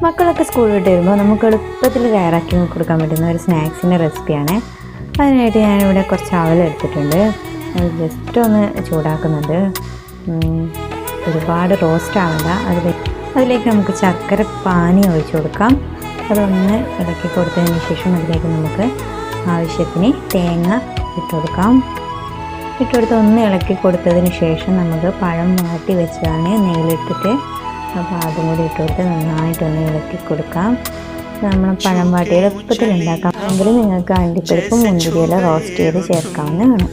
മക്കളൊക്കെ സ്കൂൾ വിട്ട് വരുമ്പോൾ നമുക്ക് എളുപ്പത്തിൽ തയ്യാറാക്കി കൊടുക്കാൻ പറ്റുന്ന ഒരു സ്നാക്സിൻ്റെ റെസിപ്പിയാണ്. അതിനായിട്ട് ഞാനിവിടെ കുറച്ച് അവലെടുത്തിട്ടുണ്ട്. അത് ജസ്റ്റ് ഒന്ന് ചൂടാക്കുന്നുണ്ട്. ഒരുപാട് റോസ്റ്റ് ആവണ്ട. അതിലേക്ക് നമുക്ക് ശർക്കര പാനി ഒഴിച്ചു കൊടുക്കാം. അതൊന്ന് ഇളക്കി കൊടുത്തതിന് ശേഷം അതിലേക്ക് നമുക്ക് ആവശ്യത്തിന് തേങ്ങ ഇട്ട് കൊടുക്കാം. ഇട്ടുകൊടുത്ത് ഒന്ന് ഇളക്കി കൊടുത്തതിന് ശേഷം നമുക്ക് പഴം വാട്ടി വെച്ചതാണ് നെയ്യിലിട്ടിട്ട്. അപ്പോൾ അതും കൂടി ഇട്ടുകൊടുത്ത് നന്നായിട്ടൊന്ന് ഇളക്കി കൊടുക്കാം. നമ്മൾ പഴം വാട്ടി എളുപ്പത്തിൽ ഉണ്ടാക്കാം. എങ്കിലും നിങ്ങൾക്ക് അണ്ടിപ്പരിപ്പും മുന്തിരിയെല്ലാം റോസ്റ്റ് ചെയ്ത് ചേർക്കാവുന്നതാണ്.